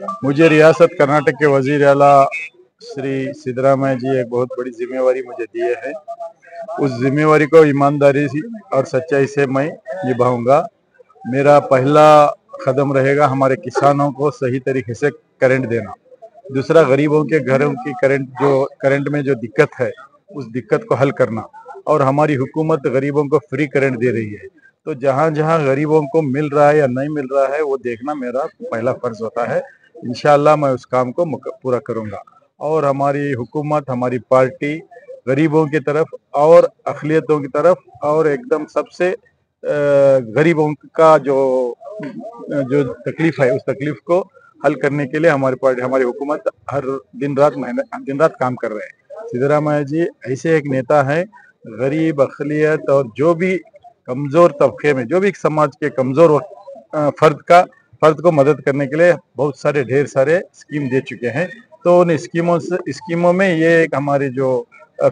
मुझे रियासत कर्नाटक के वजीर आला श्री सिद्धरामैया जी एक बहुत बड़ी जिम्मेवारी मुझे दिए है। उस जिम्मेवारी को ईमानदारी और सच्चाई से मैं निभाऊंगा। मेरा पहला कदम रहेगा हमारे किसानों को सही तरीके से करंट देना। दूसरा, गरीबों के घरों की करंट में जो दिक्कत है उस दिक्कत को हल करना। और हमारी हुकूमत गरीबों को फ्री करंट दे रही है, तो जहां जहां गरीबों को मिल रहा है या नहीं मिल रहा है वो देखना मेरा पहला फर्ज होता है। इंशाअल्लाह मैं उस काम को पूरा करूंगा। और हमारी हुकूमत, हमारी पार्टी गरीबों की तरफ और अक़लियतों की तरफ और एकदम सबसे गरीबों का जो जो तकलीफ है उस तकलीफ को हल करने के लिए हमारी पार्टी, हमारी हुकूमत हर दिन रात काम कर रहे हैं। सिद्धरामैया जी ऐसे एक नेता है, गरीब, अक़लियत और जो भी कमजोर तबके में, जो भी समाज के कमजोर फर्द को मदद करने के लिए बहुत सारे ढेर सारे स्कीम दे चुके हैं। तो उन स्कीमों में ये एक हमारी जो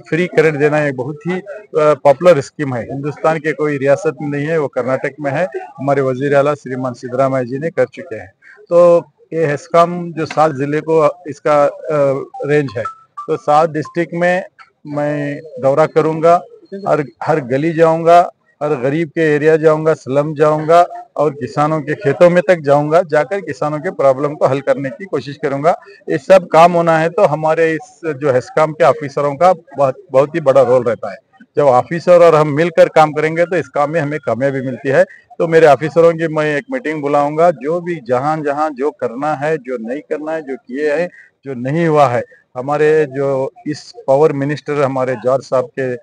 फ्री करंट देना एक बहुत ही पॉपुलर स्कीम है। हिंदुस्तान के कोई रियासत में नहीं है, वो कर्नाटक में है। हमारे वजीर आला श्रीमान सिद्धरामैया जी ने कर चुके हैं। तो ये हेस्कॉम जो 7 जिले को इसका रेंज है, तो 7 डिस्ट्रिक्ट में मैं दौरा करूंगा। हर गली जाऊंगा, हर गरीब के एरिया जाऊंगा, स्लम जाऊंगा और किसानों के खेतों में तक जाऊंगा। जाकर किसानों के प्रॉब्लम को हल करने की कोशिश करूंगा। ये सब काम होना है तो हमारे इस जो हेस्कॉम के ऑफिसरों का बहुत ही बड़ा रोल रहता है। जब ऑफिसर और हम मिलकर काम करेंगे तो इस काम में हमें कामयाबी मिलती है। तो मेरे ऑफिसरों की मैं एक मीटिंग बुलाऊंगा। जो भी जहां जहां जो करना है, जो नहीं करना है, जो किए हैं, जो नहीं हुआ है, हमारे जो इस पावर मिनिस्टर हमारे जॉर्ज साहब के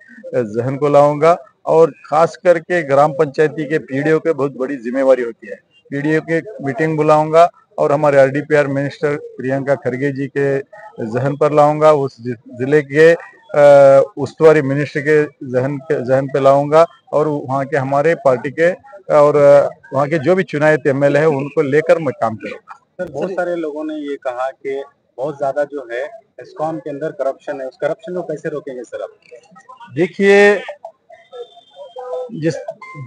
जहन को लाऊंगा। और खास करके ग्राम पंचायती के पीडीओ के बहुत बड़ी जिम्मेवारी होती है। पीडीओ की मीटिंग बुलाऊंगा और हमारे आरडीपीआर मिनिस्टर प्रियंका खरगे जी के जहन पर लाऊंगा। उस जिले के उस्तुवारी मिनिस्टर के जहन पे लाऊंगा और वहाँ के हमारे पार्टी के और वहाँ के जो भी चुनायत एमएलए है उनको लेकर मैं काम करूंगा। सर, बहुत सारे लोगों ने ये कहा कि बहुत ज्यादा जो है एस्कॉम के अंदर करप्शन है, उस करप्शन को कैसे रोकेंगे सर आप? देखिए, जिस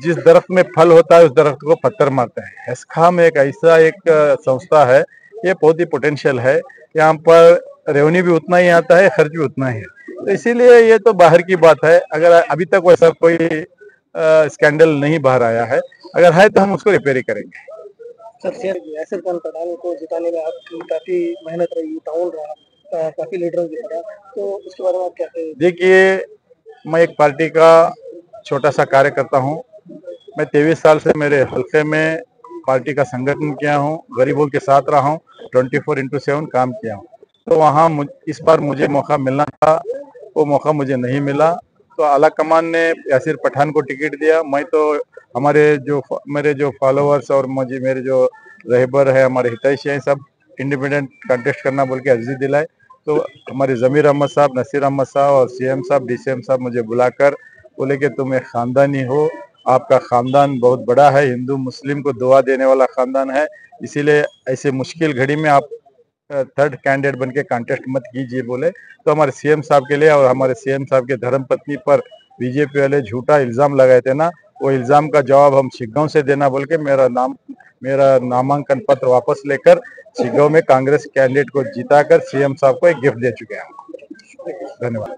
जिस दरख्त में फल होता है उस दरख्त को पत्थर मारते हैं। हेस्कॉम एक ऐसा एक संस्था है, ये बहुत ही पोटेंशियल है। यहाँ पर रेवेन्यू भी उतना ही आता है, खर्च भी उतना ही है। तो इसीलिए ये तो बाहर की बात है। अगर अभी तक वैसा कोई स्कैंडल नहीं बाहर आया है, अगर है तो हम उसको रिपेयर करेंगे। सर, यासिर खान पठान को जिताने में आपकी काफी मेहनत रही, ताउन रहा काफी लीडरों की तरह, तो उसके बारे में आप क्या कहेंगे? देखिए, मैं एक पार्टी का छोटा सा कार्यकर्ता हूँ। मैं 23 साल से मेरे हल्के में पार्टी का संगठन किया हूँ, गरीबों के साथ रहा हूँ, 24/7 काम किया हूँ। तो वहाँ इस बार मुझे मौका मिलना था, वो मौका मुझे नहीं मिला। तो आला कमान ने यासिर पठान को टिकट दिया। मैं तो मेरे जो फॉलोअर्स और मेरे जो रहबर है, हमारे हितैषी हैं, सब इंडिपेंडेंट कंटेस्ट करना बोल के अर्जी दिलाए। तो हमारे जमीर अहमद साहब, नसीर अहमद साहब और सीएम साहब, डीसीएम साहब मुझे बुलाकर बोले कि तुम एक खानदानी हो, आपका खानदान बहुत बड़ा है, हिंदू मुस्लिम को दुआ देने वाला खानदान है, इसीलिए ऐसे मुश्किल घड़ी में आप थर्ड कैंडिडेट बन के कॉन्टेस्ट मत कीजिए बोले। तो हमारे सीएम साहब के लिए और हमारे सीएम साहब के धर्मपत्नी पर बीजेपी वाले झूठा इल्जाम लगाए थे ना, वो इल्जाम का जवाब हम शिग्गांव से देना बोल के मेरा नामांकन पत्र वापस लेकर शिग्गांव में कांग्रेस कैंडिडेट को जिताकर सीएम साहब को एक गिफ्ट दे चुके हैं। धन्यवाद।